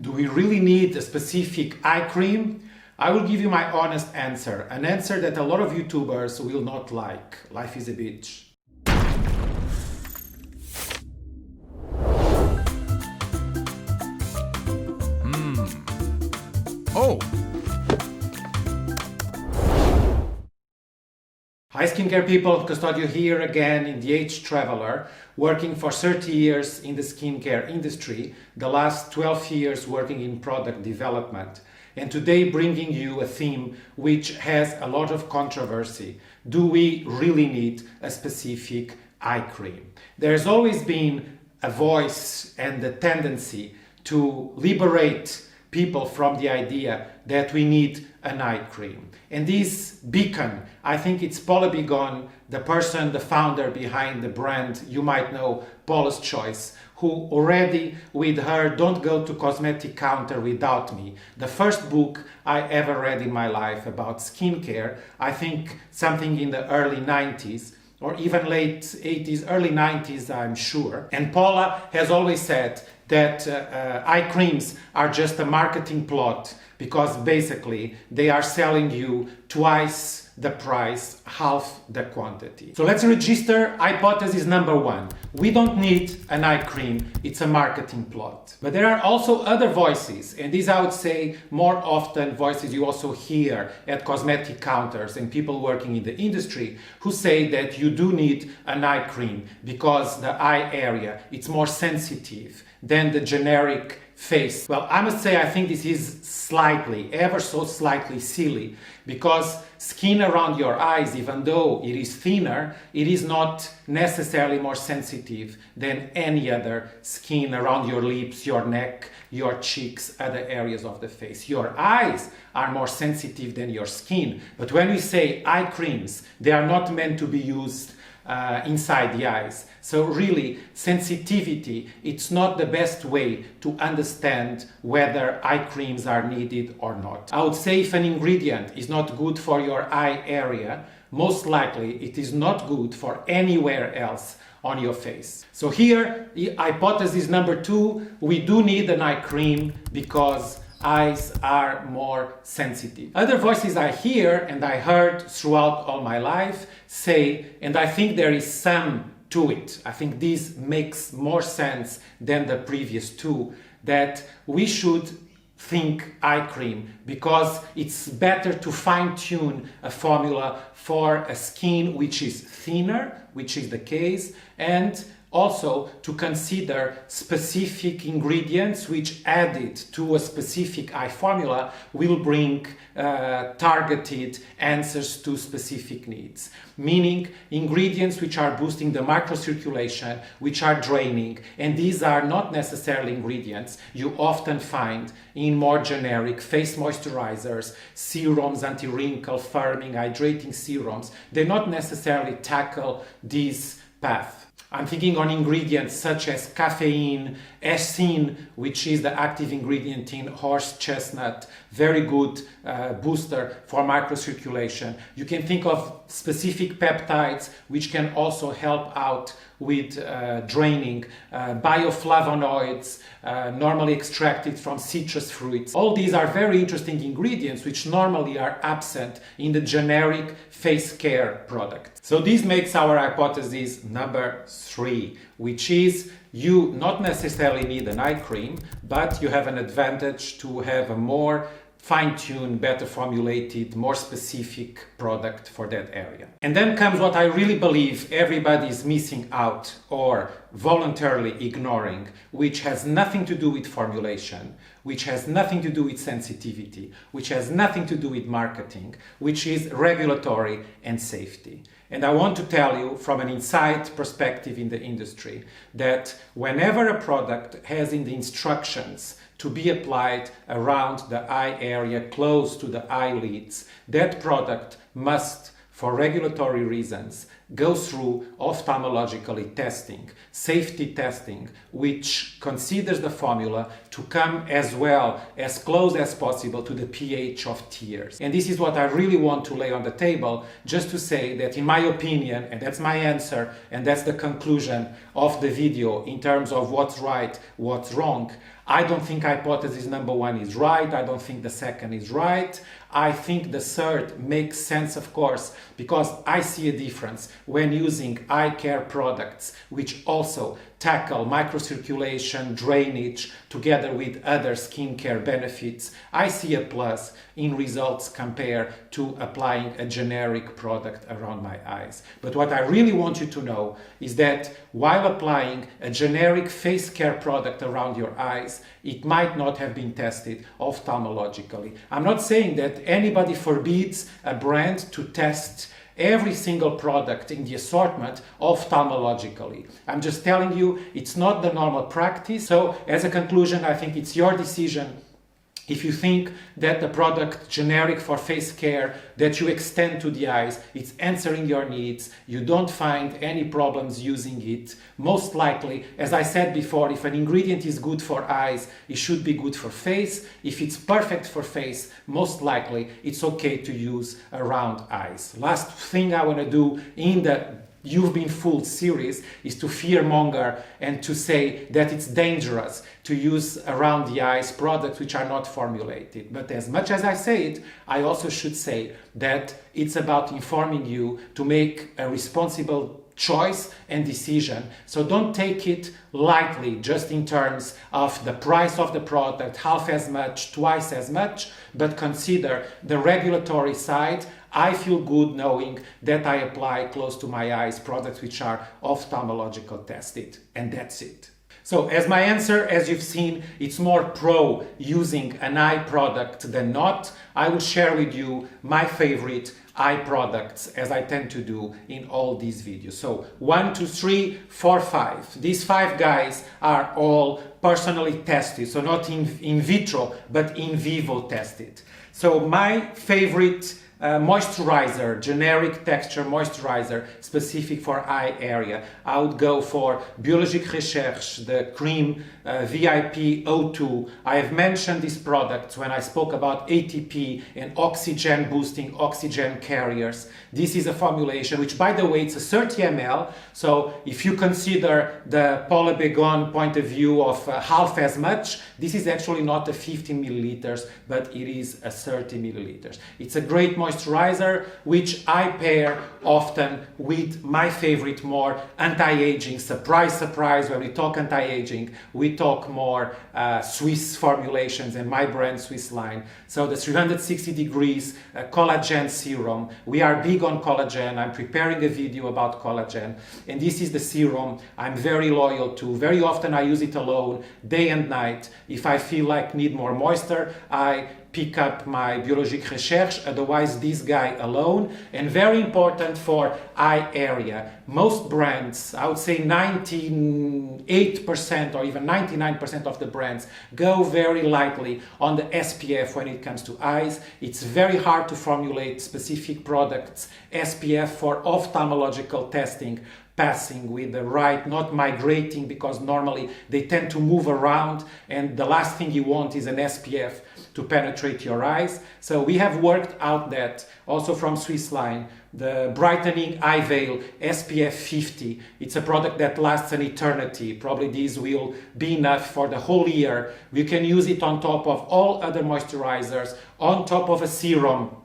Do we really need a specific eye cream? I will give you my honest answer, an answer that a lot of YouTubers will not like. Life is a bitch. Oh! Hi skincare people, Custodio here again in the Age Traveler, working for 30 years in the skincare industry, the last 12 years working in product development, and today bringing you a theme which has a lot of controversy. Do we really need a specific eye cream? There's always been a voice and a tendency to liberate people from the idea that we need an eye cream. And this beacon, I think it's Paula Bigon, the person, the founder behind the brand, you might know, Paula's Choice, who already with her Don't Go to Cosmetic Counter Without Me, the first book I ever read in my life about skincare, I think something in the early 90s, or even late 80s, early 90s, I'm sure. And Paula has always said that eye creams are just a marketing plot because basically they are selling you twice the price, half the quantity. So let's register hypothesis number one. We don't need an eye cream, it's a marketing plot. But there are also other voices, and these I would say more often voices you also hear at cosmetic counters and people working in the industry who say that you do need an eye cream because the eye area, it's more sensitive than the generic face. Well, I must say I think this is slightly, ever so slightly silly, because skin around your eyes, even though it is thinner, it is not necessarily more sensitive than any other skin around your lips, your neck, your cheeks, other areas of the face. Your eyes are more sensitive than your skin, but when we say eye creams, they are not meant to be used inside the eyes. So really, sensitivity, it's not the best way to understand whether eye creams are needed or not. I would say if an ingredient is not good for your eye area, most likely it is not good for anywhere else on your face. So here, hypothesis number two, we do need an eye cream because eyes are more sensitive. Other voices I hear and I heard throughout all my life say, and I think there is some to it, I think this makes more sense than the previous two, that we should think eye cream because it's better to fine-tune a formula for a skin which is thinner, which is the case, and also to consider specific ingredients which added to a specific eye formula will bring targeted answers to specific needs. Meaning ingredients which are boosting the microcirculation, which are draining, and these are not necessarily ingredients you often find in more generic face moisturizers, serums, anti-wrinkle, firming, hydrating serums. They not necessarily tackle this path. I'm thinking on ingredients such as caffeine, esine, which is the active ingredient in horse chestnut, very good booster for microcirculation. You can think of specific peptides which can also help out with draining, bioflavonoids, normally extracted from citrus fruits. All these are very interesting ingredients which normally are absent in the generic face care product. So this makes our hypothesis number three, which is you not necessarily need an eye cream, but you have an advantage to have a more fine-tuned, better formulated, more specific product for that area. And then comes what I really believe everybody is missing out or voluntarily ignoring, which has nothing to do with formulation, which has nothing to do with sensitivity, which has nothing to do with marketing, which is regulatory and safety. And I want to tell you from an inside perspective in the industry that whenever a product has in the instructions to be applied around the eye area close to the eyelids, that product must, for regulatory reasons, go through ophthalmologically testing, safety testing, which considers the formula to come as well as close as possible to the pH of tears. And this is what I really want to lay on the table, just to say that in my opinion, and that's my answer, and that's the conclusion of the video in terms of what's right, what's wrong, I don't think hypothesis number 1 is right. I don't think the second is right. I think the third makes sense, of course, because I see a difference when using eye care products, which also tackle microcirculation, drainage, together with other skincare benefits. I see a plus in results compared to applying a generic product around my eyes. But what I really want you to know is that while applying a generic face care product around your eyes, it might not have been tested ophthalmologically. I'm not saying that anybody forbids a brand to test every single product in the assortment ophthalmologically. I'm just telling you it's not the normal practice. So as a conclusion, I think it's your decision. If you think that the product generic for face care that you extend to the eyes, it's answering your needs, you don't find any problems using it, most likely, as I said before, if an ingredient is good for eyes, it should be good for face. If it's perfect for face, most likely it's okay to use around eyes. Last thing I want to do in the You've Been Fooled series is to fearmonger and to say that it's dangerous to use around the eyes products which are not formulated. But as much as I say it, I also should say that it's about informing you to make a responsible choice and decision. So don't take it lightly just in terms of the price of the product, half as much, twice as much, but consider the regulatory side. I feel good knowing that I apply close to my eyes products which are ophthalmological tested, and that's it. So as my answer, as you've seen, it's more pro using an eye product than not. I will share with you my favorite eye products, as I tend to do in all these videos. So 1, 2, 3, 4, 5. These 5 guys are all personally tested, so not in vitro, but in vivo tested. So my favorite moisturizer, generic texture moisturizer specific for eye area, I would go for Biologique Recherche, the cream VIP O2. I have mentioned these products when I spoke about ATP and oxygen boosting, oxygen carriers. This is a formulation which, by the way, it's a 30 ml. So if you consider the Paul Begon point of view of half as much, this is actually not a 15 milliliters, but it is a 30 milliliters. It's a great moisturizer, which I pair often with my favorite more anti-aging. Surprise, surprise, when we talk anti-aging, we talk more Swiss formulations and my brand Swissline. So the 360 degrees collagen serum. We are big on collagen. I'm preparing a video about collagen. And this is the serum I'm very loyal to. Very often I use it alone, day and night. If I feel like need more moisture, I pick up my Biologique Recherche, otherwise this guy alone. And very important for eye area. Most brands, I would say 98% or even 99% of the brands go very lightly on the SPF when it comes to eyes. It's very hard to formulate specific products SPF for ophthalmological testing, passing with the right, not migrating, because normally they tend to move around, and the last thing you want is an SPF to penetrate your eyes. So we have worked out that also from Swissline, the brightening eye veil SPF 50. It's a product that lasts an eternity. Probably these will be enough for the whole year. You can use it on top of all other moisturizers, on top of a serum.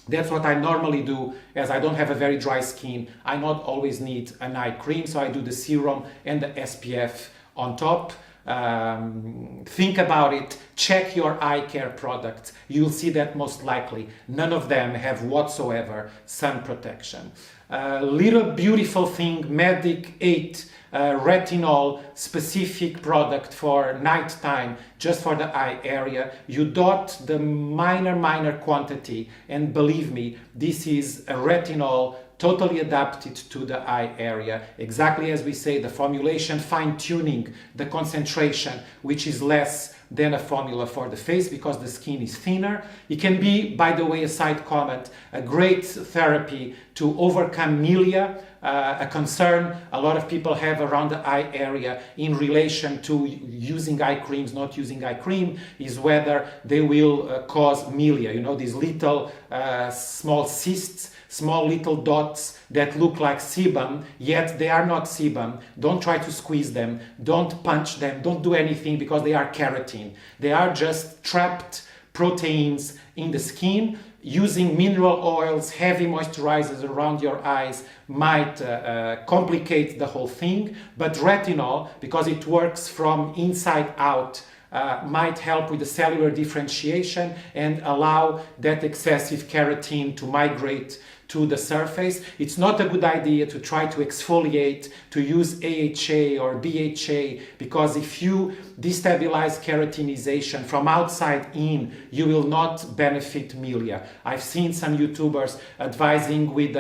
That's what I normally do, as I don't have a very dry skin. I not always need an eye cream, so I do the serum and the SPF on top. Think about it, check your eye care products. You'll see that most likely none of them have whatsoever sun protection. Little beautiful thing, Medic 8 retinol specific product for nighttime, just for the eye area. You dot the minor quantity, and believe me, this is a retinol totally adapted to the eye area. Exactly as we say, the formulation fine-tuning the concentration, which is less than a formula for the face because the skin is thinner. It can be, by the way, a side comment, a great therapy to overcome milia. a concern a lot of people have around the eye area in relation to using eye creams, not using eye cream, is whether they will cause milia, you know, these little small cysts, small little dots that look like sebum, yet they are not sebum. Don't try to squeeze them, don't punch them, don't do anything, because they are keratin. They are just trapped proteins in the skin. Using mineral oils, heavy moisturizers around your eyes might complicate the whole thing, but retinol, because it works from inside out, might help with the cellular differentiation and allow that excessive keratin to migrate to the surface. It's not a good idea to try to exfoliate, to use AHA or BHA, because if you destabilize keratinization from outside in, you will not benefit milia. I've seen some YouTubers advising with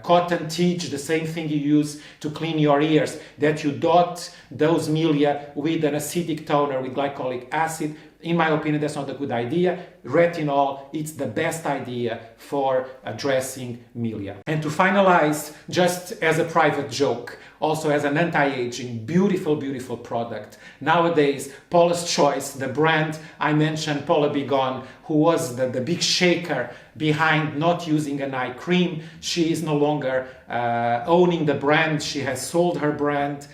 cotton tidge, the same thing you use to clean your ears, that you dot those milia with an acidic toner with glycolic acid. In my opinion, that's not a good idea. Retinol, it's the best idea for addressing milia. And to finalize, just as a private joke, also as an anti-aging, beautiful, beautiful product. Nowadays, Paula's Choice, the brand I mentioned, Paula Bigon, who was the big shaker behind not using an eye cream, she is no longer owning the brand. She has sold her brand.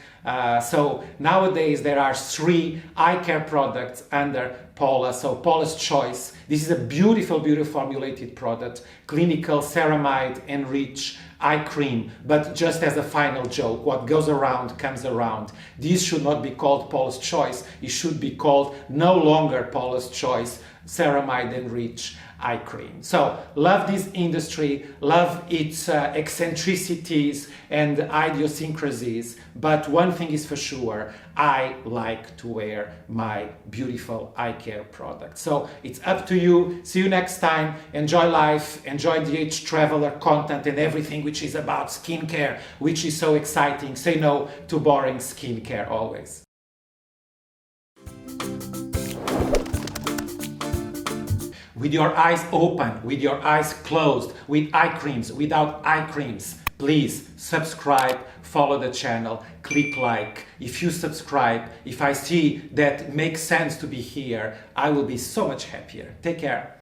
So nowadays there are 3 eye care products under Paula. So Paula's Choice. This is a beautiful, beautiful formulated product, clinical ceramide enriched eye cream. But just as a final joke, what goes around comes around. This should not be called Paula's Choice. It should be called no longer Paula's Choice ceramide enriched eye cream. So love this industry, love its eccentricities and idiosyncrasies, but one thing is for sure, I like to wear my beautiful eye care products. So it's up to you. See you next time. Enjoy life, enjoy the Age Traveler content and everything which is about skincare, which is so exciting. Say no to boring skincare always. With your eyes open, with your eyes closed, with eye creams, without eye creams, please subscribe, follow the channel, click like. If you subscribe, if I see that makes sense to be here, I will be so much happier. Take care.